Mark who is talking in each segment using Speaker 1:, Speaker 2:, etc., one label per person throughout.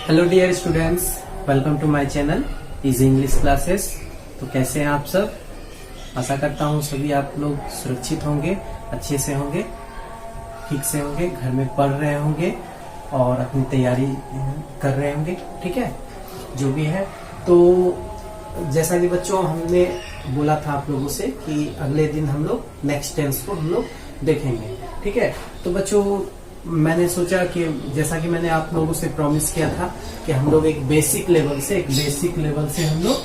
Speaker 1: Hello dear students, welcome to my channel easy English classes. तो कैसे हैं आप सब? आशा करता हूँ सभी आप लोग सुरक्षित होंगे, अच्छे से होंगे, ठीक से होंगे, घर में पढ़ रहे होंगे और अपनी तैयारी कर रहे होंगे। ठीक है, जो भी है। तो जैसा कि बच्चों हमने बोला था आप लोगों से कि अगले दिन हम लोग नेक्स्ट टेंस को हम लोग देखेंगे। ठीक है, तो बच्चों मैंने सोचा कि जैसा कि मैंने आप लोगों से प्रॉमिस किया था कि हम लोग एक बेसिक लेवल से हम लोग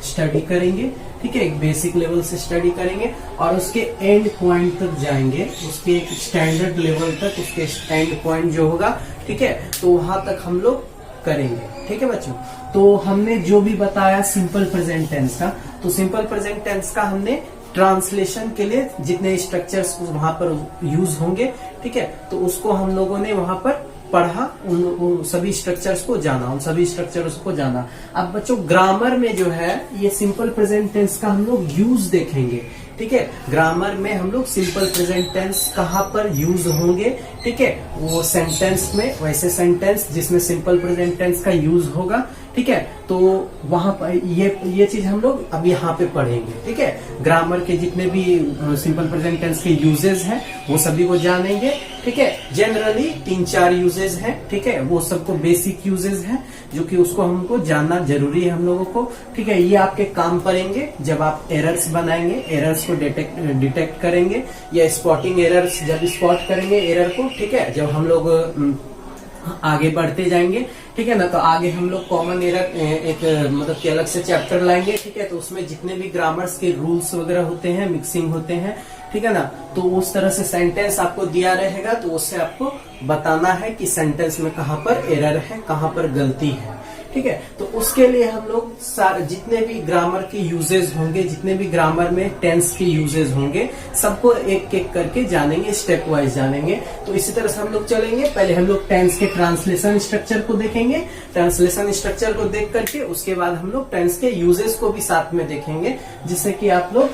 Speaker 1: स्टडी करेंगे। ठीक है, एक बेसिक लेवल से स्टडी करेंगे और उसके एंड पॉइंट तक जाएंगे, उसके एक स्टैंडर्ड लेवल तक, उसके एंड पॉइंट जो होगा, ठीक है, तो वहां तक हम लोग करेंगे। ठीक है बच्चों, तो हमने जो भी बताया सिंपल प्रेजेंट टेंस का, तो सिंपल प्रेजेंट टेंस का हमने ट्रांसलेशन के लिए जितने स्ट्रक्चर्स वहां पर यूज होंगे, ठीक है, तो उसको हम लोगों ने वहां पर पढ़ा, उन सभी स्ट्रक्चर्स को जाना, उन सभी स्ट्रक्चर्स को जाना। अब बच्चों ग्रामर में जो है ये सिंपल प्रेजेंट टेंस का हम लोग यूज देखेंगे। ठीक है, ग्रामर में हम लोग सिंपल प्रेजेंट टेंस कहाँ पर यूज होंगे, ठीक है, वो सेंटेंस में, वैसे सेंटेंस जिसमें सिंपल प्रेजेंट टेंस का यूज होगा। ठीक है, तो वहां पर ये चीज हम लोग अब यहाँ पे पढ़ेंगे। ठीक है, ग्रामर के जितने भी सिंपल प्रेजेंट टेंस के यूजेस हैं वो सभी को जानेंगे। ठीक है, जनरली 3-4 यूजेस हैं। ठीक है, वो सबको बेसिक यूजेस हैं जो कि उसको हमको जानना जरूरी है हम लोगों को। ठीक है, ये आपके काम पड़ेंगे जब आप एरर्स बनाएंगे, एरर्स को डिटेक्ट करेंगे, या स्पॉटिंग एरर्स जब स्पॉट करेंगे एरर को। ठीक है, जब हम लोग आगे बढ़ते जाएंगे, ठीक है ना, तो आगे हम लोग कॉमन एरर एक मतलब कि अलग से चैप्टर लाएंगे। ठीक है, तो उसमें जितने भी ग्रामर्स के रूल्स वगैरह होते हैं, मिक्सिंग होते हैं, ठीक है ना, तो उस तरह से सेंटेंस आपको दिया रहेगा, तो उससे आपको बताना है कि सेंटेंस में कहाँ पर एरर है, कहाँ पर गलती है। ठीक है, तो उसके लिए हम लोग जितने भी ग्रामर के यूजेस होंगे, जितने भी ग्रामर में टेंस के यूजेस होंगे, सबको एक एक करके जानेंगे, स्टेप वाइज जानेंगे। तो इसी तरह से हम लोग चलेंगे। पहले हम लोग टेंस के ट्रांसलेशन स्ट्रक्चर को देखेंगे, ट्रांसलेशन स्ट्रक्चर को देख करके उसके बाद हम लोग टेंस के यूजेस को भी साथ में देखेंगे, जिससे कि आप लोग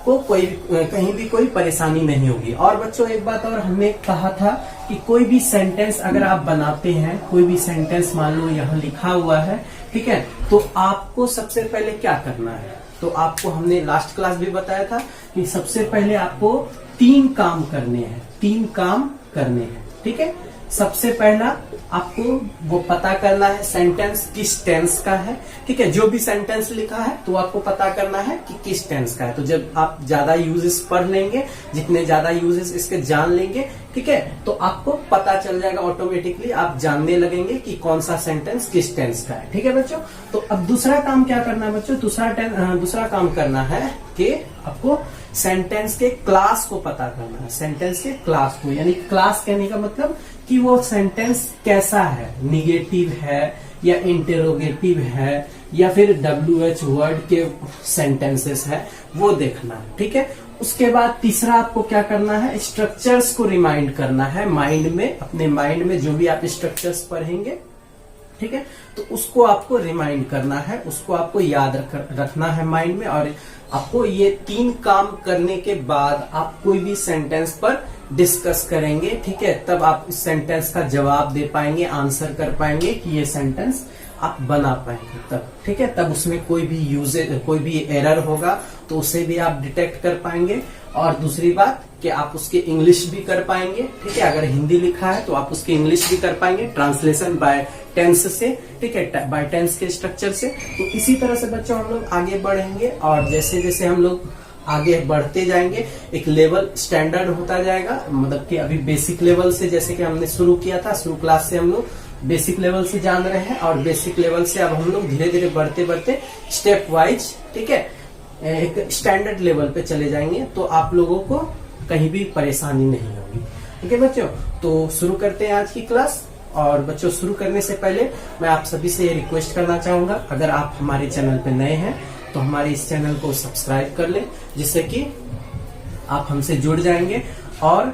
Speaker 1: को कहीं भी कोई परेशानी नहीं होगी। और बच्चों एक बात और हमने कहा था कि कोई भी सेंटेंस अगर आप बनाते हैं, कोई भी सेंटेंस मान लो यहाँ लिखा हुआ है, ठीक है, तो आपको सबसे पहले क्या करना है, तो आपको हमने लास्ट क्लास भी बताया था कि सबसे पहले आपको 3 काम करने हैं, 3 काम करने हैं। ठीक है, सबसे पहला आपको वो पता करना है सेंटेंस किस टेंस का है। ठीक है, जो भी सेंटेंस लिखा है तो आपको पता करना है कि किस टेंस का है। तो जब आप ज्यादा यूजेस पढ़ लेंगे, जितने ज्यादा यूजेस इसके जान लेंगे, ठीक है, तो आपको पता चल जाएगा, ऑटोमेटिकली आप जानने लगेंगे कि कौन सा सेंटेंस किस टेंस का है। ठीक है बच्चों, तो अब दूसरा काम क्या करना है बच्चों, दूसरा काम करना है कि आपको सेंटेंस के क्लास को पता करना है, सेंटेंस के क्लास को, यानी क्लास कहने का मतलब कि वो सेंटेंस कैसा है, निगेटिव है या इंटेरोगेटिव है या फिर WH वर्ड के सेंटेंसेस है, वो देखना है। ठीक है, उसके बाद तीसरा आपको क्या करना है, स्ट्रक्चर्स को रिमाइंड करना है माइंड में, अपने माइंड में जो भी आप स्ट्रक्चर्स पढ़ेंगे, ठीक है, तो उसको आपको रिमाइंड करना है, उसको आपको याद रखना है माइंड में। और आपको ये 3 काम करने के बाद आप कोई भी सेंटेंस पर डिस्कस करेंगे, ठीक है, तब आप इस सेंटेंस का जवाब दे पाएंगे, आंसर कर पाएंगे कि ये सेंटेंस आप बना पाएंगे तब। ठीक है, तब उसमें कोई भी एरर होगा तो उसे भी आप डिटेक्ट कर पाएंगे। और दूसरी बात कि आप उसके इंग्लिश भी कर पाएंगे। ठीक है, अगर हिंदी लिखा है तो आप उसकी इंग्लिश भी कर पाएंगे, ट्रांसलेशन बाय टेंस से, ठीक है, बाय टेंस के स्ट्रक्चर से। तो इसी तरह से बच्चों हम लोग आगे बढ़ेंगे, और जैसे जैसे हम लोग आगे बढ़ते जाएंगे एक लेवल स्टैंडर्ड होता जाएगा, मतलब कि अभी बेसिक लेवल से, जैसे कि हमने शुरू किया था, शुरू क्लास से हम लोग बेसिक लेवल से जान रहे हैं, और बेसिक लेवल से अब हम लोग धीरे धीरे बढ़ते बढ़ते स्टेप वाइज, ठीक है, एक स्टैंडर्ड लेवल पे चले जाएंगे, तो आप लोगों को कहीं भी परेशानी नहीं होगी। ठीक है बच्चों, तो शुरू करते हैं आज की क्लास। और बच्चों शुरू करने से पहले मैं आप सभी से ये रिक्वेस्ट करना चाहूंगा, अगर आप हमारे चैनल पे नए हैं तो हमारे इस चैनल को सब्सक्राइब कर लें, जिससे कि आप हमसे जुड़ जाएंगे, और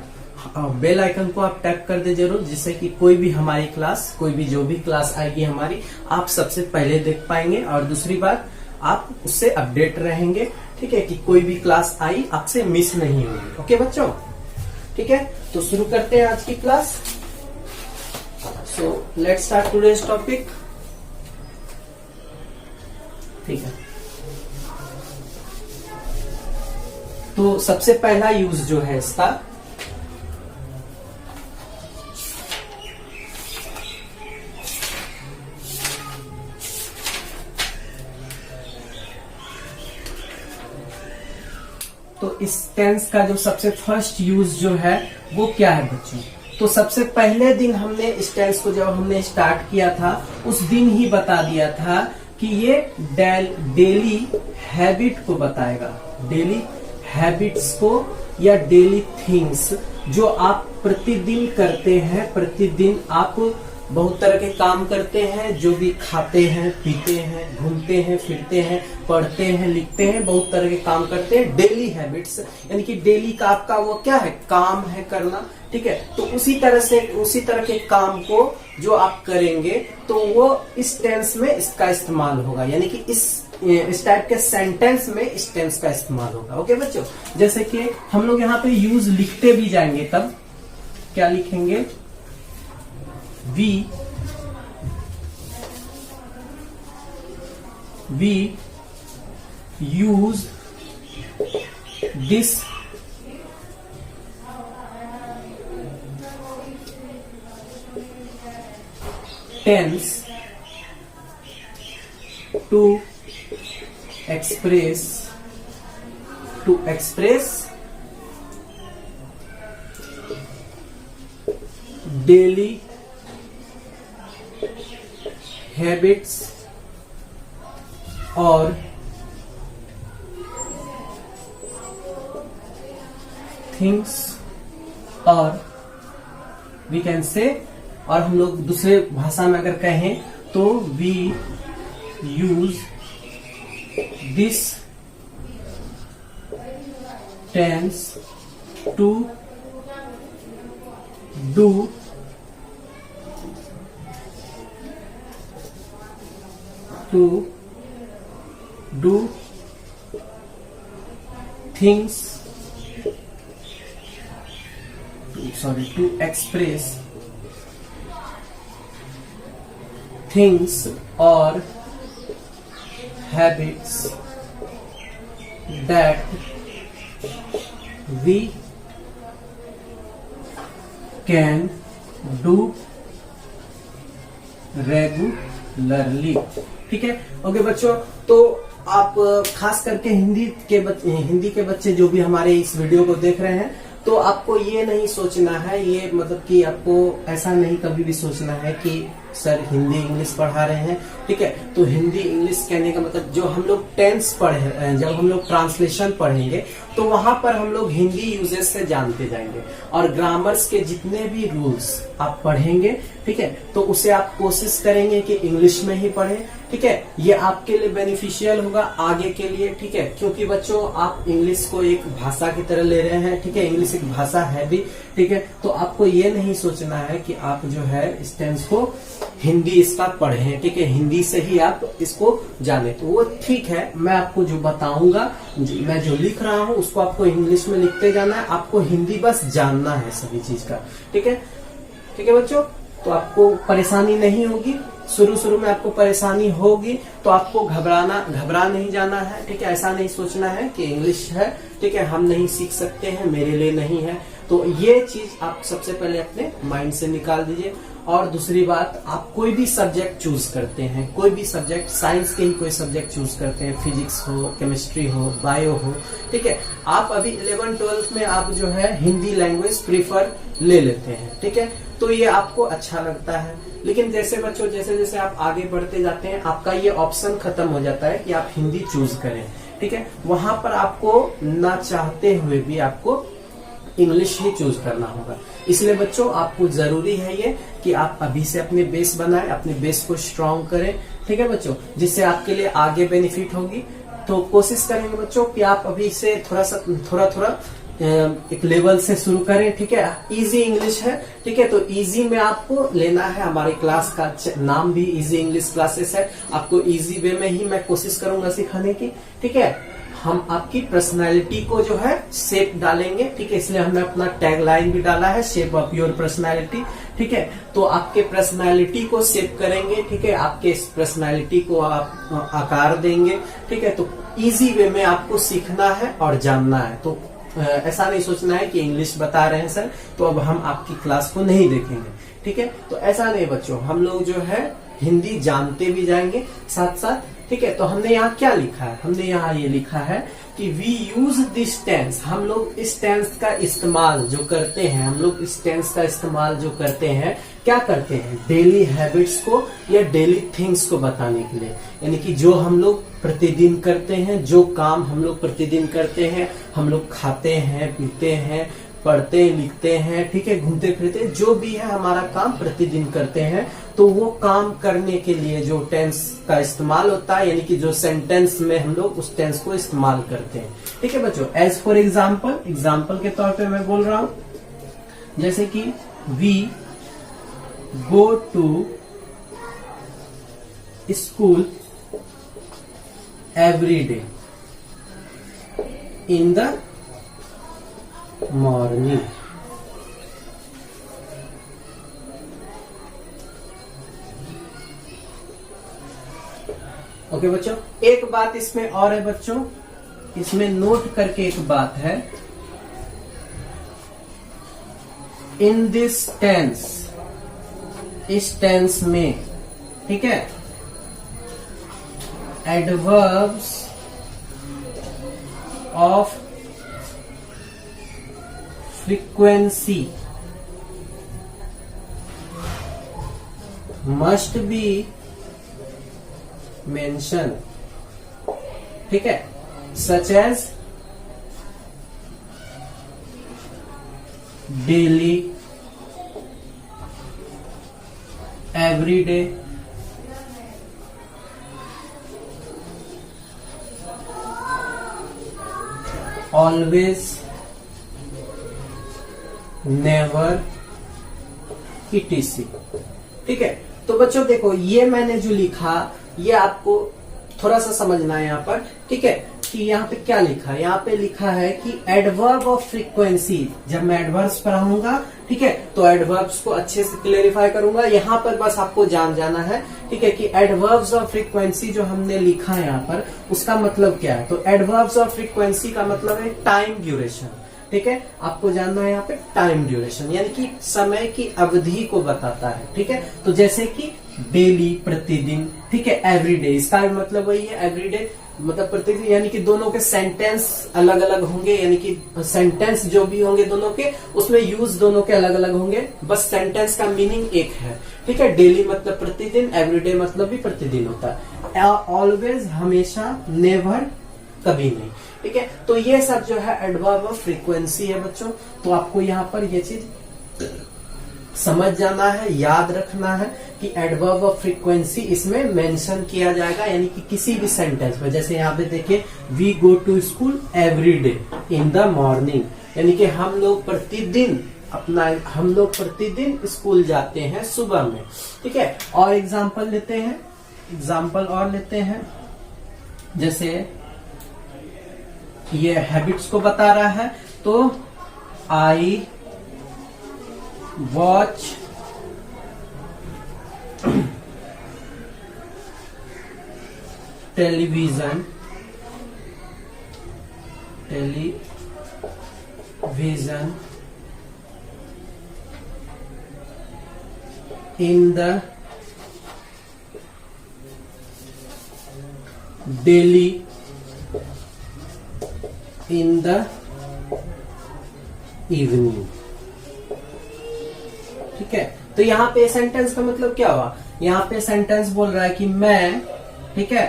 Speaker 1: बेल आइकन को आप टैप कर दे जरूर, जिससे कि कोई भी हमारी क्लास, कोई भी जो भी क्लास आएगी हमारी, आप सबसे पहले देख पाएंगे। और दूसरी बात, आप उससे अपडेट रहेंगे, ठीक है, कि कोई भी क्लास आई आपसे मिस नहीं होगी। ओके बच्चों, ठीक है, तो शुरू करते हैं आज की class. So let's start today's topic. ठीक है, तो सबसे पहला यूज जो है इसका, तो इस टेंस का जो सबसे फर्स्ट यूज जो है वो क्या है बच्चों? तो सबसे पहले दिन हमने इस टेंस को जब हमने स्टार्ट किया था उस दिन ही बता दिया था कि ये डेली हैबिट को बताएगा, डेली हैबिट्स को या डेली थिंग्स जो आप प्रतिदिन करते हैं। प्रतिदिन आप बहुत तरह के काम करते हैं, जो भी खाते हैं, पीते हैं, घूमते हैं, फिरते हैं, पढ़ते हैं, लिखते हैं, बहुत तरह के काम करते हैं। डेली हैबिट्स यानी कि डेली का आपका वो क्या है, काम है करना। ठीक है, तो उसी तरह के काम को जो आप करेंगे तो वो इस टेंस में इसका इस्तेमाल होगा, यानी कि इस टाइप के सेंटेंस में इस टेंस का इस्तेमाल होगा। ओके बच्चों, जैसे कि हम लोग यहाँ पे यूज लिखते भी जाएंगे, तब क्या लिखेंगे? we use this tense to express daily habits और थिंग्स, और वी कैन से, और हम लोग दूसरे भाषा में अगर कहें तो we use this tense to do things, to express things or habits that we can do regularly. ठीक है, ओके बच्चों, तो आप खास करके हिंदी के बच्चे जो भी हमारे इस वीडियो को देख रहे हैं, तो आपको ये नहीं सोचना है, ये मतलब कि आपको ऐसा नहीं कभी भी सोचना है कि सर हिंदी इंग्लिश पढ़ा रहे हैं। ठीक है, तो हिंदी इंग्लिश कहने का मतलब जो हम लोग टेंस पढ़े, जब हम लोग ट्रांसलेशन पढ़ेंगे तो वहां पर हम लोग हिंदी यूजेस से जानते जाएंगे, और ग्रामर्स के जितने भी रूल्स आप पढ़ेंगे, ठीक है, तो उसे आप कोशिश करेंगे कि इंग्लिश में ही पढ़ें। ठीक है, ये आपके लिए बेनिफिशियल होगा आगे के लिए। ठीक है, क्योंकि बच्चों आप इंग्लिश को एक भाषा की तरह ले रहे हैं। ठीक है, इंग्लिश एक भाषा है भी। ठीक है, तो आपको ये नहीं सोचना है कि आप जो है इस टेंस को हिंदी इसका पढ़ें। ठीक है, हिंदी से ही आप इसको जाने, तो वो ठीक है। मैं आपको जो बताऊंगा, मैं जो लिख रहा हूँ उसको आपको इंग्लिश में लिखते जाना है, आपको हिंदी बस जानना है सभी चीज का। ठीक है, ठीक है बच्चों, तो आपको परेशानी नहीं होगी। शुरू में आपको परेशानी होगी तो आपको घबरा नहीं जाना है। ठीक है, ऐसा नहीं सोचना है कि इंग्लिश है, ठीक है, हम नहीं सीख सकते हैं, मेरे लिए नहीं है। तो ये चीज आप सबसे पहले अपने माइंड से निकाल दीजिए। और दूसरी बात, आप कोई भी सब्जेक्ट चूज करते हैं, कोई भी सब्जेक्ट, साइंस के ही कोई सब्जेक्ट चूज करते हैं, फिजिक्स हो, केमिस्ट्री हो, बायो हो, ठीक है, आप अभी 11th-12th में आप जो है हिंदी लैंग्वेज प्रीफर ले लेते हैं। ठीक है, तो ये आपको अच्छा लगता है। लेकिन जैसे बच्चों जैसे आप आगे बढ़ते जाते हैं, आपका ये ऑप्शन खत्म हो जाता है कि आप हिंदी चूज करें। ठीक है, वहां पर आपको ना चाहते हुए भी आपको इंग्लिश ही चूज करना होगा। इसलिए बच्चों आपको जरूरी है ये कि आप अभी से अपने बेस बनाएं, अपने बेस को स्ट्रांग करें। ठीक है बच्चों, जिससे आपके लिए आगे बेनिफिट होगी। तो कोशिश करेंगे बच्चों कि आप अभी से थोड़ा एक लेवल से शुरू करें। ठीक है, इजी इंग्लिश है। ठीक है, तो इजी में आपको लेना है। हमारे क्लास का नाम भी इजी इंग्लिश क्लासेस है। आपको इजी वे में ही मैं कोशिश करूंगा सिखाने की। ठीक है, हम आपकी पर्सनालिटी को जो है शेप डालेंगे, ठीक है। इसलिए हमने अपना टैग लाइन भी डाला है, शेप ऑफ योर पर्सनालिटी, ठीक है। तो आपके पर्सनालिटी को शेप करेंगे, ठीक है। आपके इस पर्सनालिटी को आप आकार देंगे, ठीक है। तो इजी वे में आपको सीखना है और जानना है। तो ऐसा नहीं सोचना है कि इंग्लिश बता रहे हैं सर तो अब हम आपकी क्लास को नहीं देखेंगे, ठीक है। तो ऐसा नहीं बच्चों, हम लोग जो है हिंदी जानते भी जाएंगे साथ साथ, ठीक है। तो हमने यहाँ क्या लिखा है, हमने यहाँ ये लिखा है कि वी यूज दिस टेंस, हम लोग इस टेंस का इस्तेमाल जो करते हैं, हम लोग इस टेंस का इस्तेमाल जो करते हैं, क्या करते हैं, डेली हैबिट्स को या डेली थिंग्स को बताने के लिए। यानी कि जो हम लोग प्रतिदिन करते हैं, जो काम हम लोग प्रतिदिन करते हैं, हम लोग खाते हैं, पीते हैं, पढ़ते लिखते हैं, ठीक है, घूमते फिरते, जो भी है हमारा काम प्रतिदिन करते हैं, तो वो काम करने के लिए जो टेंस का इस्तेमाल होता है, यानी कि जो सेंटेंस में हम लोग उस टेंस को इस्तेमाल करते हैं, ठीक है बच्चों। एज फॉर एग्जाम्पल, एग्जाम्पल के तौर पे मैं बोल रहा हूं, जैसे कि we go to school every day in the morning. Okay बच्चों, एक बात इसमें और है बच्चों, इसमें नोट करके एक बात है, इन दिस टेंस, इस टेंस में, ठीक है, adverbs of frequency must be mention, ठीक है, such as daily, every day, always, never, etc, ठीक है। तो बच्चों देखो, ये मैंने जो लिखा, ये आपको थोड़ा सा समझना है यहाँ पर, ठीक है, कि यहाँ पे क्या लिखा है। यहाँ पे लिखा है कि एडवर्ब ऑफ फ्रीक्वेंसी, जब मैं एडवर्ब्स पढ़ाऊंगा, ठीक है, तो एडवर्ब्स को अच्छे से क्लेरिफाई करूंगा। यहाँ पर बस आपको जाना है, ठीक है, कि एडवर्ब्स ऑफ फ्रीक्वेंसी जो हमने लिखा है यहाँ पर, उसका मतलब क्या है। तो एडवर्ब्स ऑफ फ्रीक्वेंसी का मतलब है टाइम ड्यूरेशन, ठीक है। आपको जानना है यहाँ पे टाइम ड्यूरेशन, यानी कि समय की अवधि को बताता है, ठीक है। तो जैसे कि डेली, प्रतिदिन, ठीक है, एवरीडे, इसका भी मतलब वही है, एवरीडे मतलब प्रतिदिन, यानी कि दोनों के सेंटेंस अलग अलग होंगे, यानी कि सेंटेंस जो भी होंगे दोनों के, उसमें यूज दोनों के अलग अलग होंगे, बस सेंटेंस का मीनिंग एक है, ठीक है। डेली मतलब प्रतिदिन, एवरीडे मतलब भी प्रतिदिन होता है, ऑलवेज हमेशा, नेवर कभी नहीं, ठीक है। तो ये सब जो है एडवर्ब ऑफ फ्रीक्वेंसी है बच्चों। तो आपको यहाँ पर ये चीज समझ जाना है, याद रखना है कि एडवर्ब ऑफ फ्रीक्वेंसी इसमें मेंशन किया जाएगा, यानी कि किसी भी सेंटेंस में। जैसे यहाँ पे देखिए, we go to school every day in the morning, यानी कि हम लोग प्रतिदिन स्कूल जाते हैं सुबह में, ठीक है। और एग्जाम्पल लेते हैं, जैसे ये हैबिट्स को बता रहा है, तो I watch television in the daily in the evening, ठीक है। तो यहाँ पे सेंटेंस का मतलब क्या हुआ, यहाँ पे सेंटेंस बोल रहा है कि मैं, ठीक है,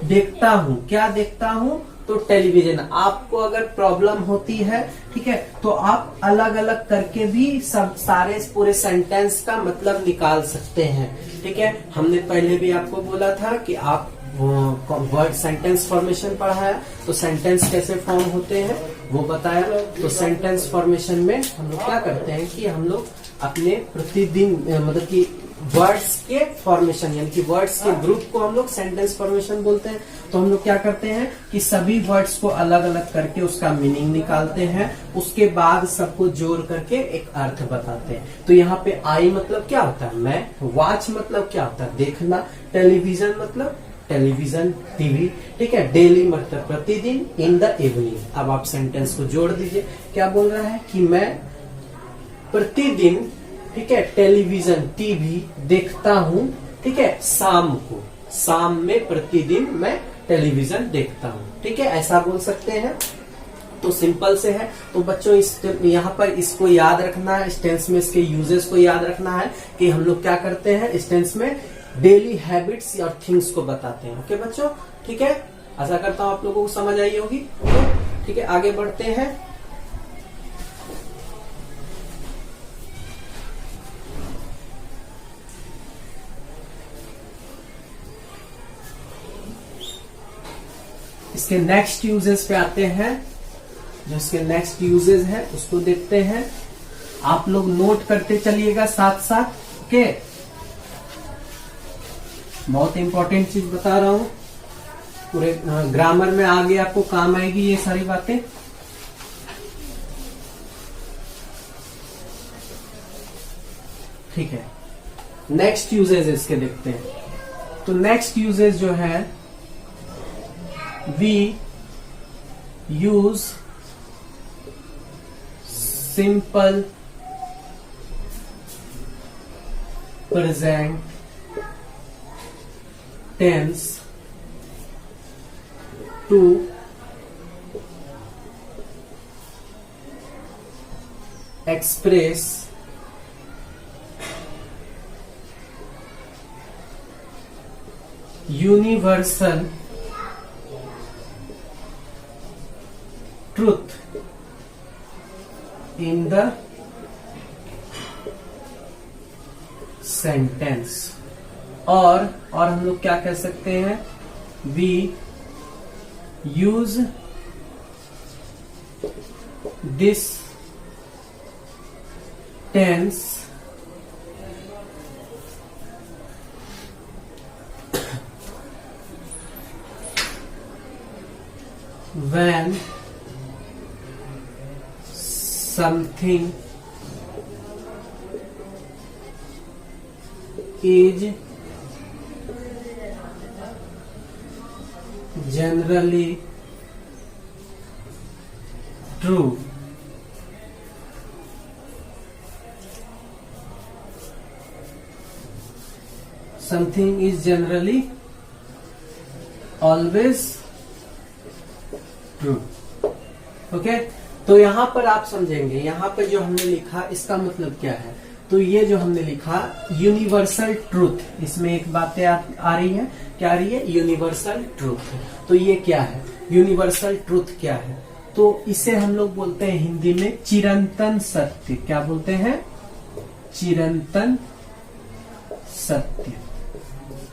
Speaker 1: देखता हूँ, क्या देखता हूँ, तो टेलीविजन। आपको अगर प्रॉब्लम होती है, ठीक है, तो आप अलग अलग करके भी सब सारे पूरे सेंटेंस का मतलब निकाल सकते हैं, ठीक है। हमने पहले भी आपको बोला था कि आप वर्ड सेंटेंस फॉर्मेशन पढ़ाया, तो सेंटेंस कैसे फॉर्म होते हैं वो बताया। तो सेंटेंस फॉर्मेशन में हम लोग क्या करते हैं कि हम लोग अपने प्रतिदिन मतलब कि वर्ड्स के फॉर्मेशन यानी कि वर्ड्स के ग्रुप को हम लोग सेंटेंस फॉर्मेशन बोलते हैं। तो हम लोग क्या करते हैं कि सभी वर्ड्स को अलग अलग करके उसका मीनिंग निकालते हैं, उसके बाद सबको जोड़ करके एक अर्थ बताते हैं। तो यहाँ पे आई मतलब क्या होता है मैं, वॉच मतलब क्या होता है देखना, टेलीविजन मतलब टेलीविजन टीवी, ठीक है, डेली मतलब प्रतिदिन, इन द इवनिंग। अब आप सेंटेंस को जोड़ दीजिए, क्या बोल रहा है कि मैं प्रतिदिन, ठीक है, टेलीविजन टीवी देखता हूँ, ठीक है, शाम को, शाम में प्रतिदिन मैं टेलीविजन देखता हूँ, ठीक है, ऐसा बोल सकते हैं। तो सिंपल से है। तो बच्चों इस यहाँ पर इसको याद रखना है, इस टेंस में इसके यूजेस को याद रखना है कि हम लोग क्या करते हैं इस टेंस में डेली हैबिट्स और थिंग्स को बताते हैं। ओके बच्चों, ठीक है, आशा करता हूँ आप लोगों को समझ आई होगी। ठीक है, आगे बढ़ते हैं। इसके नेक्स्ट यूजेस पे आते हैं। जो इसके नेक्स्ट यूजेस है उसको देखते हैं। आप लोग नोट करते चलिएगा साथ साथ। ओके, बहुत इंपॉर्टेंट चीज बता रहा हूं, पूरे ग्रामर में आगे आपको काम आएगी ये सारी बातें। ठीक है, नेक्स्ट यूजेस इसके देखते हैं। तो नेक्स्ट यूजेस जो है, we use simple present tense to express universal truth in the sentence। और हम लोग क्या कह सकते हैं, we use this tense when something is generally true, something is generally always true। Okay, तो यहाँ पर आप समझेंगे, यहाँ पर जो हमने लिखा इसका मतलब क्या है। तो ये जो हमने लिखा यूनिवर्सल ट्रूथ, इसमें एक बात आ रही है, क्या आ रही है, यूनिवर्सल ट्रूथ। तो ये क्या है, यूनिवर्सल ट्रूथ क्या है, तो इसे हम लोग बोलते हैं हिंदी में चिरंतन सत्य। क्या बोलते हैं, चिरंतन सत्य।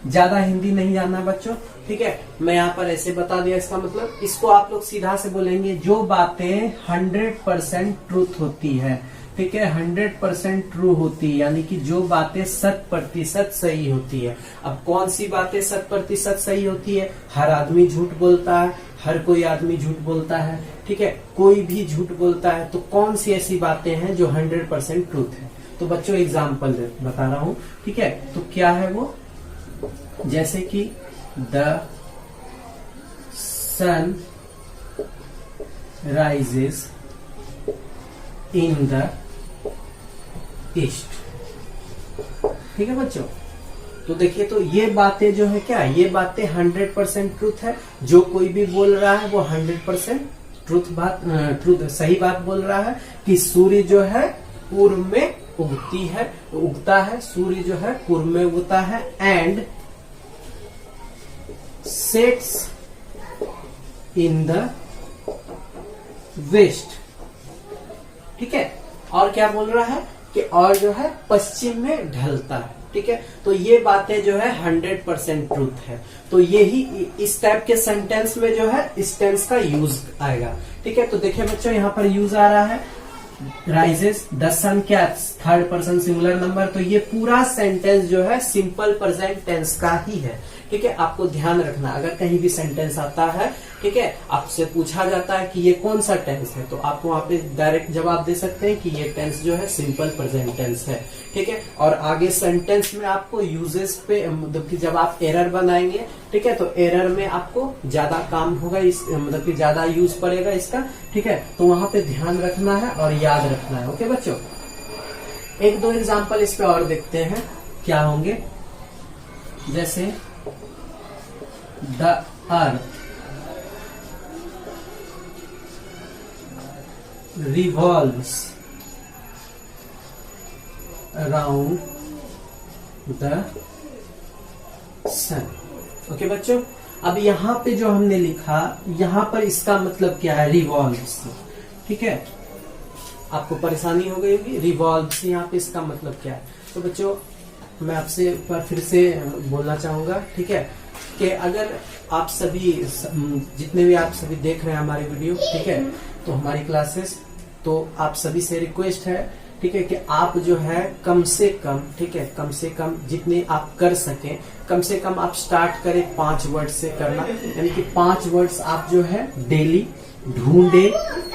Speaker 1: ज्यादा हिंदी नहीं जानना बच्चों, ठीक है, मैं यहाँ पर ऐसे बता दिया इसका मतलब। इसको आप लोग सीधा से बोलेंगे, जो बातें 100% ट्रूथ होती है, ठीक है, 100% ट्रू होती है, यानी कि जो बातें 100% सही होती है। अब कौन सी बातें 100% सही होती है, हर आदमी झूठ बोलता है, हर कोई आदमी झूठ बोलता है, ठीक है, कोई भी झूठ बोलता है। तो कौन सी ऐसी बातें हैं जो 100% ट्रूथ है। तो बच्चों एग्जाम्पल बता रहा हूं, ठीक है, तो क्या है वो, जैसे कि the sun rises in the east। ठीक है बच्चों, तो देखिए, तो ये बातें जो है क्या, ये बातें 100% ट्रूथ है। जो कोई भी बोल रहा है वो 100% ट्रूथ सही बात बोल रहा है कि सूर्य जो है पूर्व में उगता है, सूर्य जो है पूर्व में उगता है, and sets in the west. ठीक है, और क्या बोल रहा है कि और जो है पश्चिम में ढलता है। ठीक है, तो ये बातें जो है 100% ट्रूथ है। तो यही इस टाइप के सेंटेंस में जो है इस टेंस का यूज आएगा। ठीक है, तो देखिए बच्चों, यहाँ पर यूज आ रहा है राइजेस द सन क्या थर्ड पर्सन सिंगुलर नंबर। तो ये पूरा सेंटेंस जो है सिंपल प्रेजेंट टेंस का ही है। ठीक है, आपको ध्यान रखना, अगर कहीं भी सेंटेंस आता है, ठीक है, आपसे पूछा जाता है कि ये कौन सा टेंस है, तो आप वहां पे डायरेक्ट जवाब दे सकते हैं कि ये टेंस जो है सिंपल प्रेजेंट टेंस है। ठीक है, और आगे सेंटेंस में आपको यूजेस पे मतलब कि जब आप एरर बनाएंगे, ठीक है, तो एरर में आपको ज्यादा काम होगा, इस मतलब कि ज्यादा यूज पड़ेगा इसका। ठीक है, तो वहां पे ध्यान रखना है और याद रखना है। ओके बच्चों, एक दो एग्जाम्पल इस पे और देखते हैं क्या होंगे। जैसे the earth revolves around the sun। Okay बच्चों, अब यहाँ पे जो हमने लिखा, यहाँ पर इसका मतलब क्या है, रिवॉल्व्स। ठीक है, आपको परेशानी हो गई होगी, रिवॉल्व्स यहाँ पे इसका मतलब क्या है। तो बच्चों मैं आपसे फिर से बोलना चाहूंगा, ठीक है, कि अगर आप सभी जितने भी आप सभी देख रहे हैं हमारी वीडियो, ठीक है, तो हमारी क्लासेस, तो आप सभी से रिक्वेस्ट है, ठीक है, कि आप जो है कम से कम, ठीक है, कम से कम जितने आप कर सकें, कम से कम आप स्टार्ट करें 5 वर्ड से करना। यानी कि 5 वर्ड्स आप जो है डेली ढूंढे,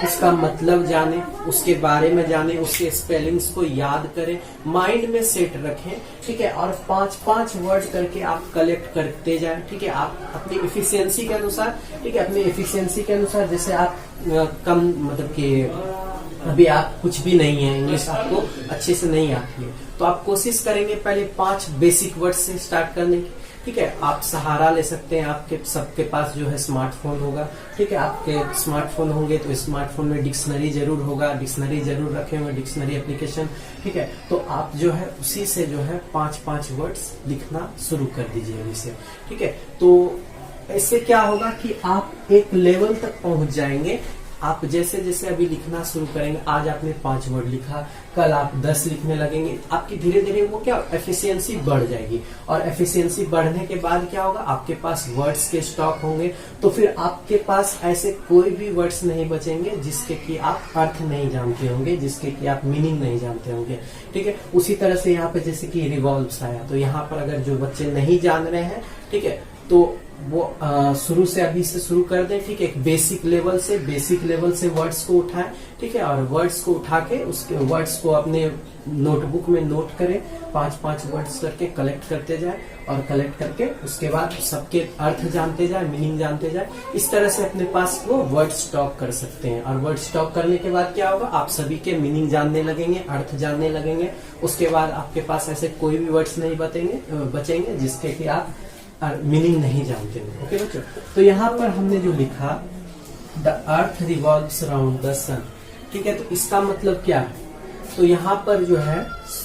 Speaker 1: उसका मतलब जाने, उसके बारे में जाने, उसके स्पेलिंग्स को याद करें, माइंड में सेट रखें। ठीक है, और 5-5 वर्ड करके आप कलेक्ट करते जाएं। ठीक है, आप अपनी एफिशिएंसी के अनुसार, ठीक है, अपनी एफिशिएंसी के अनुसार, जैसे आप कम मतलब कि अभी आप कुछ भी नहीं है, इंग्लिश आपको अच्छे से नहीं आती है, तो आप कोशिश करेंगे पहले 5 बेसिक वर्ड से स्टार्ट करने की। ठीक है, आप सहारा ले सकते हैं, आपके सबके पास जो है स्मार्टफोन होगा। ठीक है, आपके स्मार्टफोन होंगे तो स्मार्टफोन में डिक्शनरी जरूर होगा, डिक्शनरी जरूर रखे हुए, डिक्शनरी एप्लीकेशन। ठीक है, तो आप जो है उसी से जो है 5-5 वर्ड्स लिखना शुरू कर दीजिए अभी से। ठीक है, तो इससे क्या होगा कि आप एक लेवल तक पहुंच जाएंगे। आप जैसे जैसे अभी लिखना शुरू करेंगे, आज आपने 5 वर्ड लिखा, कल आप 10 लिखने लगेंगे, आपकी धीरे धीरे वो क्या एफिशिएंसी बढ़ जाएगी। और एफिशिएंसी बढ़ने के बाद क्या होगा, आपके पास वर्ड्स के स्टॉक होंगे, तो फिर आपके पास ऐसे कोई भी वर्ड्स नहीं बचेंगे जिसके कि आप अर्थ नहीं जानते होंगे, जिसके कि आप मीनिंग नहीं जानते होंगे। ठीक है, उसी तरह से यहाँ पे जैसे कि रिवॉल्व्स आया, तो यहाँ पर अगर जो बच्चे नहीं जान रहे हैं, ठीक है, तो वो शुरू से अभी से शुरू कर दें। ठीक है, एक बेसिक लेवल से वर्ड्स को उठाएं। ठीक है, और वर्ड्स को उठा के उसके वर्ड्स को अपने नोटबुक में नोट करें, 5-5 वर्ड्स करके कलेक्ट करते जाए, और कलेक्ट करके उसके बाद सबके अर्थ जानते जाए, मीनिंग जानते जाए। इस तरह से अपने पास वो वर्ड स्टॉक कर सकते हैं। और वर्ड स्टॉक करने के बाद क्या होगा, आप सभी के मीनिंग जानने लगेंगे, अर्थ जानने लगेंगे। उसके बाद आपके पास ऐसे कोई भी वर्ड्स नहीं बचेंगे जिसके कि आप मीनिंग नहीं जानते हैं। ओके बच्चों, तो यहाँ पर हमने जो लिखा the earth revolves around the sun. ठीक है, तो इसका मतलब क्या है, तो यहाँ पर जो है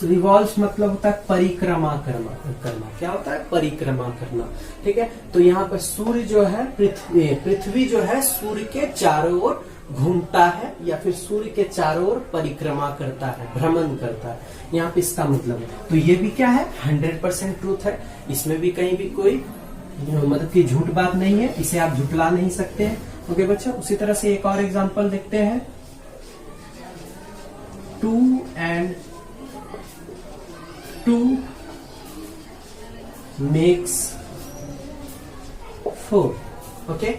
Speaker 1: रिवॉल्व्स मतलब होता है परिक्रमा करना। क्या होता है, परिक्रमा करना। ठीक है, तो यहाँ पर सूर्य जो है पृथ्वी जो है सूर्य के चारों ओर घूमता है, या फिर सूर्य के चारों ओर परिक्रमा करता है, भ्रमण करता है। यहाँ पे इसका मतलब है, तो ये भी क्या है, 100% ट्रूथ है। इसमें भी कहीं भी कोई मतलब की झूठ बात नहीं है, इसे आप झुटला नहीं सकते हैं। ओके बच्चों, उसी तरह से एक और एग्जांपल देखते हैं। 2 and 2 makes 4। ओके,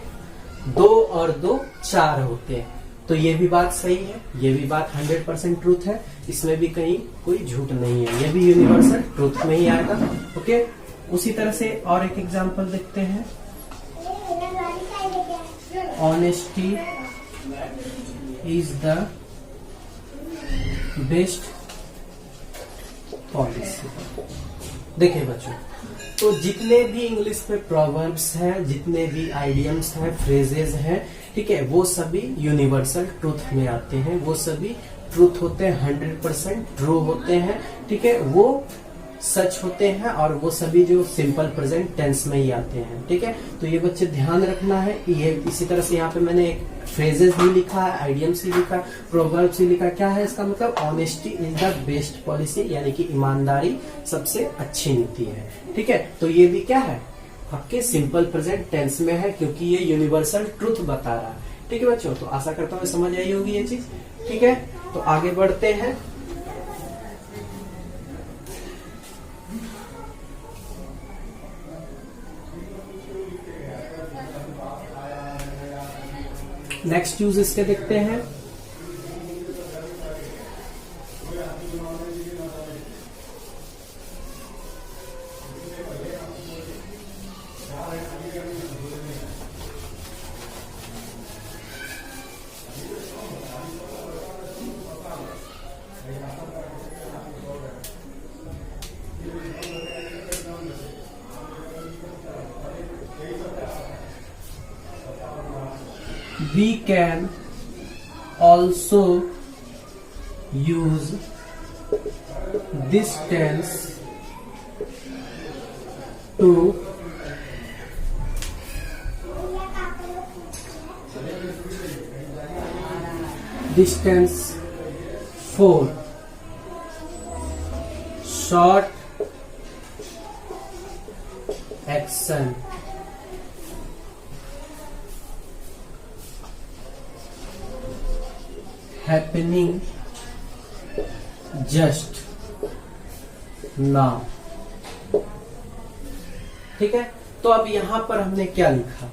Speaker 1: 2 और 2 4 होते हैं। तो ये भी बात सही है, ये भी बात 100% ट्रूथ है, इसमें भी कहीं कोई झूठ नहीं है, ये भी यूनिवर्सल ट्रूथ में ही आएगा। ओके, उसी तरह से और एक एग्जांपल देखते हैं। Honesty is the best policy. देखिए बच्चों, तो जितने भी इंग्लिश में प्रोवर्ब्स हैं, जितने भी आइडियम्स हैं, फ्रेजेस हैं, ठीक है, वो सभी यूनिवर्सल ट्रूथ में आते हैं, वो सभी ट्रूथ होते हैं, 100% ट्रू होते हैं। ठीक है, वो सच होते हैं, और वो सभी जो सिंपल प्रेजेंट टेंस में ही आते हैं। ठीक है, तो ये बच्चे ध्यान रखना है कि ये इसी तरह से यहाँ पे मैंने एक फ्रेजेस भी लिखा है, आइडियम्स भी लिखा, प्रोवर्ब्स भी लिखा। क्या है इसका मतलब, honesty is the best policy, यानी कि ईमानदारी सबसे अच्छी नीति है। ठीक है, तो ये भी क्या है, आपके सिंपल प्रेजेंट टेंस में है, क्योंकि ये यूनिवर्सल ट्रूथ बता रहा है। ठीक है बच्चों, तो आशा करता हूँ समझ आई होगी ये चीज। ठीक है, तो आगे बढ़ते हैं। नेक्स्ट यूज इसके देखते हैं। We can also use this tense to distance for short action happening just now। ठीक है, तो अब यहां पर हमने क्या लिखा,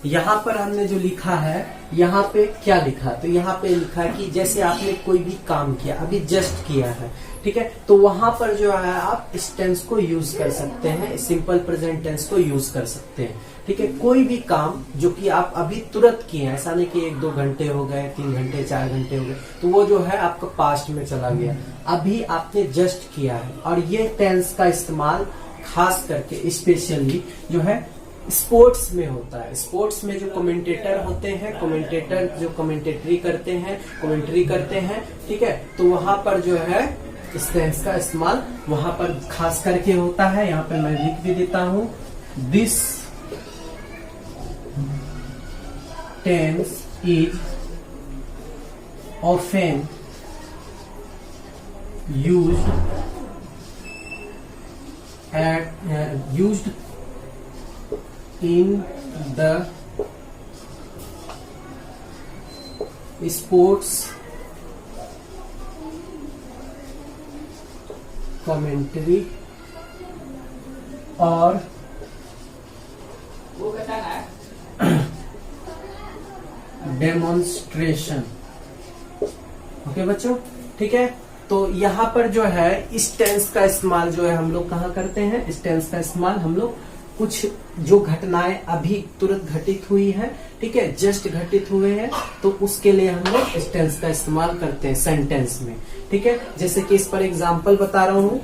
Speaker 1: यहां पर हमने जो लिखा है, यहां पे क्या लिखा, तो यहां पे लिखा कि जैसे आपने कोई भी काम किया, अभी जस्ट किया है, ठीक है, तो वहां पर जो है आप इस टेंस को यूज कर सकते हैं, सिंपल प्रेजेंट टेंस को यूज कर सकते हैं। ठीक है, कोई भी काम जो कि आप अभी तुरंत किए हैं, ऐसा नहीं कि 1-2 घंटे हो गए, 3 घंटे 4 घंटे हो गए, तो वो जो है आपका पास्ट में चला गया, अभी आपने जस्ट किया है। और ये टेंस का इस्तेमाल खास करके स्पेशली जो है स्पोर्ट्स में होता है। स्पोर्ट्स में जो कमेंटेटर होते हैं, कमेंटेटर जो कमेंटेटरी करते हैं, कमेंट्री करते हैं, ठीक है, तो वहां पर जो है इस टेंस का इस्तेमाल वहां पर खास करके होता है। यहाँ पे मैं लिख भी देता हूं, this tense is often used in the sports commentary और डेमोन्स्ट्रेशन। ओके बच्चों, ठीक है, तो यहाँ पर जो है इस टेंस का इस्तेमाल जो है हम लोग कहाँ करते हैं, इस टेंस का इस्तेमाल हम लोग कुछ जो घटनाएं अभी तुरंत घटित हुई है, ठीक है, जस्ट घटित हुए हैं, तो उसके लिए हम लोग इस टेंस का इस्तेमाल करते हैं सेंटेंस में। ठीक है, जैसे कि इस पर एग्जांपल बता रहा हूं,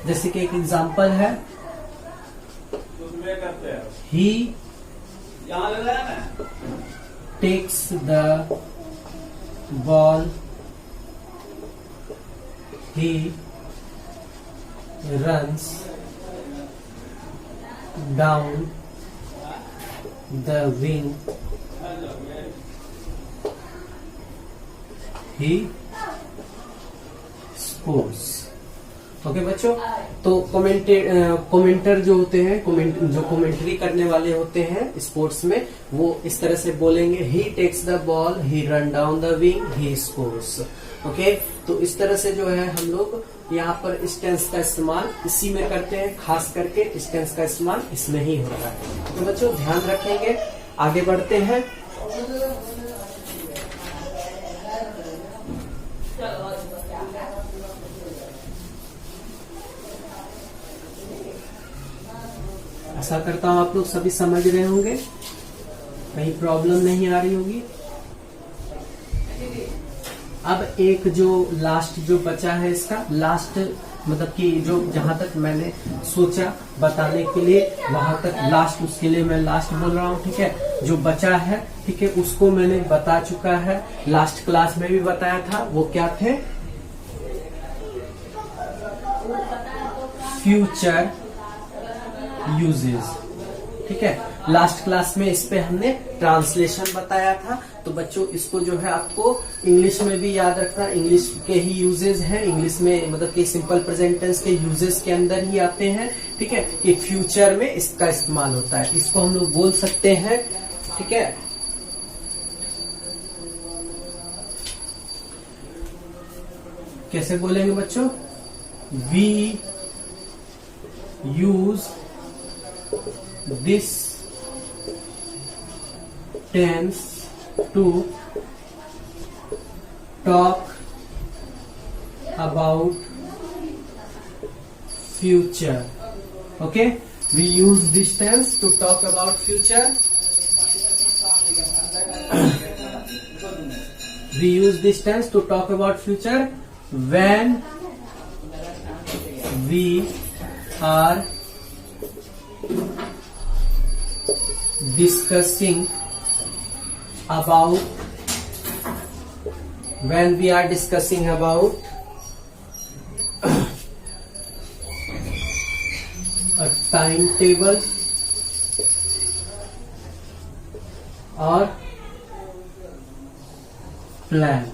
Speaker 1: जैसे कि एक एग्जांपल है, he takes the ball, he runs down the wing, he scores। Okay बच्चों, तो कमेंटर जो होते हैं, जो कमेंट्री करने वाले होते हैं स्पोर्ट्स में, वो इस तरह से बोलेंगे, he takes the ball, he run down the wing, he scores. Okay, तो इस तरह से जो है हम लोग यहाँ पर इस टेंस का इस्तेमाल इसी में करते हैं, खास करके इस टेंस का इस्तेमाल इसमें ही होता है। तो बच्चों ध्यान रखेंगे, आगे बढ़ते हैं। आशा करता हूँ आप लोग सभी समझ रहे होंगे, कहीं प्रॉब्लम नहीं आ रही होगी। अब एक जो लास्ट जो बचा है, इसका लास्ट मतलब कि जो जहां तक मैंने सोचा बताने के लिए वहां तक लास्ट, उसके लिए मैं लास्ट बोल रहा हूँ। ठीक है, जो बचा है, ठीक है, उसको मैंने बता चुका है, लास्ट क्लास में भी बताया था। वो क्या थे, फ्यूचर यूजेस। ठीक है, लास्ट क्लास में इस पे हमने ट्रांसलेशन बताया था। तो बच्चों इसको जो है आपको इंग्लिश में भी याद रखना, इंग्लिश के ही यूजेस हैं, इंग्लिश में मतलब कि सिंपल प्रेजेंट टेंस के यूजेस के अंदर ही आते हैं। ठीक है, ये फ्यूचर में इसका इस्तेमाल होता है, इसको हम लोग बोल सकते हैं। ठीक है, कैसे बोलेंगे बच्चों? We use this tense to talk about future. Okay, we use this tense to talk about future. We use this tense to talk about future when we are discussing about a timetable or plan.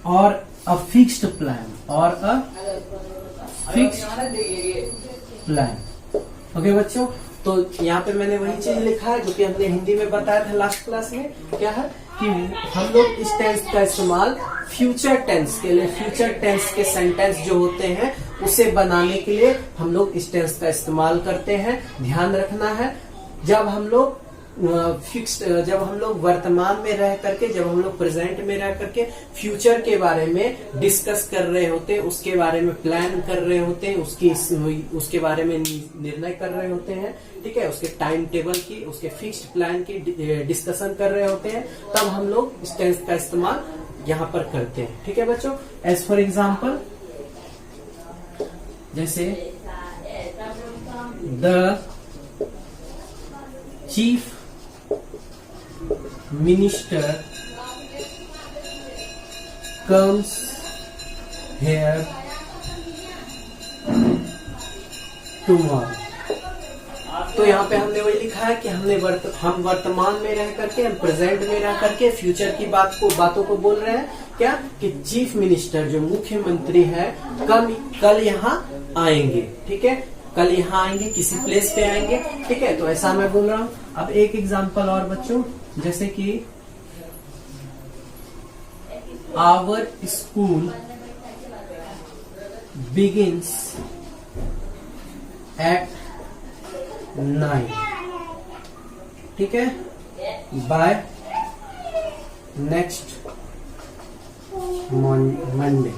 Speaker 1: or a fixed plan or a fixed plan. Okay बच्चों, तो यहाँ पे मैंने वही चीज लिखा है जो कि हमने हिंदी में बताया था लास्ट क्लास में। क्या है कि हम लोग इस टेंस का इस्तेमाल फ्यूचर टेंस के लिए, फ्यूचर टेंस के सेंटेंस जो होते हैं उसे बनाने के लिए हम लोग इस टेंस का इस्तेमाल करते हैं। ध्यान रखना है, जब हम लोग जब हम लोग वर्तमान में रह करके, जब हम लोग प्रेजेंट में रह करके फ्यूचर के बारे में डिस्कस कर रहे होते हैं, उसके बारे में प्लान कर रहे होते हैं, उसके बारे में निर्णय कर रहे होते हैं, ठीक है, उसके टाइम टेबल की, उसके फिक्स्ड प्लान की डिस्कशन कर रहे होते हैं, तब हम लोग इस टेंस का इस्तेमाल यहाँ पर करते हैं। ठीक है बच्चों, एज फॉर एग्जाम्पल, जैसे the chief minister comes here tomorrow। तो यहाँ पे हमने वही लिखा है कि हम वर्तमान में रह करके, हम प्रेजेंट में रह करके फ्यूचर की बातों को बोल रहे हैं। क्या कि चीफ मिनिस्टर जो मुख्यमंत्री है कल यहाँ आएंगे। ठीक है, कल यहाँ आएंगे, किसी प्लेस पे आएंगे। ठीक है, तो ऐसा मैं बोल रहा हूँ। अब एक एग्जांपल और बच्चों, जैसे कि आवर स्कूल बिगिंस एट 9। ठीक है, बाय नेक्स्ट मंडे।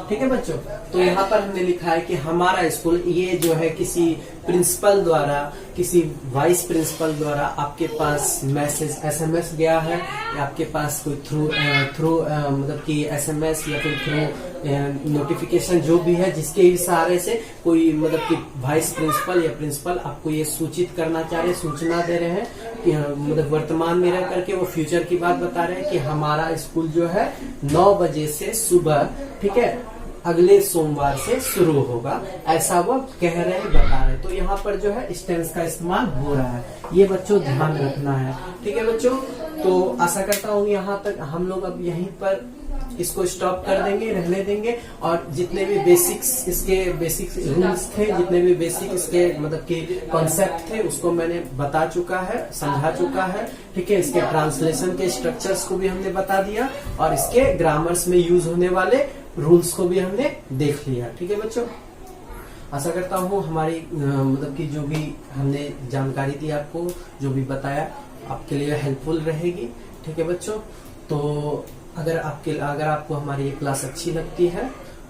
Speaker 1: ठीक है बच्चों, तो यहाँ पर हमने लिखा है कि हमारा स्कूल, ये जो है किसी प्रिंसिपल द्वारा, किसी वाइस प्रिंसिपल द्वारा आपके पास मैसेज SMS गया है, या आपके पास कोई थ्रू मतलब कि SMS या फिर थ्रू नोटिफिकेशन जो भी है, जिसके इशारे से कोई मतलब कि वाइस प्रिंसिपल या प्रिंसिपल आपको ये सूचित करना चाह रहे, सूचना दे रहे हैं कि मतलब वर्तमान में रह करके वो फ्यूचर की बात बता रहे हैं कि हमारा स्कूल जो है 9 बजे से सुबह, ठीक है, अगले सोमवार से शुरू होगा, ऐसा वो कह रहे हैं, बता रहे हैं। तो यहाँ पर जो है इस टेंस का इस्तेमाल हो रहा है, ये बच्चों ध्यान रखना है। ठीक है बच्चों, तो आशा करता हूँ यहाँ तक हम लोग अब यहीं पर इसको स्टॉप कर देंगे, रहने देंगे, और जितने भी इसके बेसिक रूल्स थे, जितने भी बेसिक इसके मतलब कि कॉन्सेप्ट थे, उसको मैंने बता चुका है, समझा चुका है। ठीक है, इसके ट्रांसलेशन के स्ट्रक्चर्स को भी हमने बता दिया, और इसके ग्रामर्स में यूज होने वाले रूल्स को भी हमने देख लिया। ठीक है बच्चों, आशा करता हूँ हमारी मतलब कि जो भी हमने जानकारी दी आपको, जो भी बताया, आपके लिए हेल्पफुल रहेगी। ठीक है बच्चों, तो अगर आपको हमारी ये क्लास अच्छी लगती है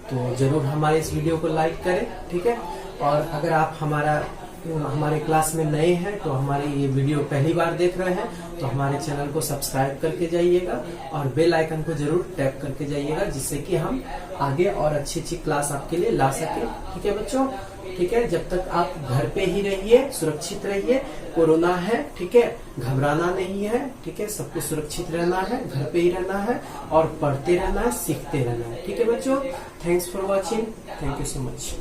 Speaker 1: तो जरूर हमारे इस वीडियो को लाइक करें। ठीक है, और अगर आप हमारे क्लास में नए हैं, तो हमारी ये वीडियो पहली बार देख रहे हैं, तो हमारे चैनल को सब्सक्राइब करके जाइएगा और बेल आइकन को जरूर टैप करके जाइएगा, जिससे कि हम आगे और अच्छी क्लास आपके लिए ला सके। ठीक है बच्चों, ठीक है, जब तक आप घर पे ही रहिए, सुरक्षित रहिए, कोरोना है, ठीक है, घबराना नहीं है, ठीक है, सबको सुरक्षित रहना है, घर पे ही रहना है, और पढ़ते रहना है, सीखते रहना है। ठीक है बच्चों, thanks for watching, thank you so much.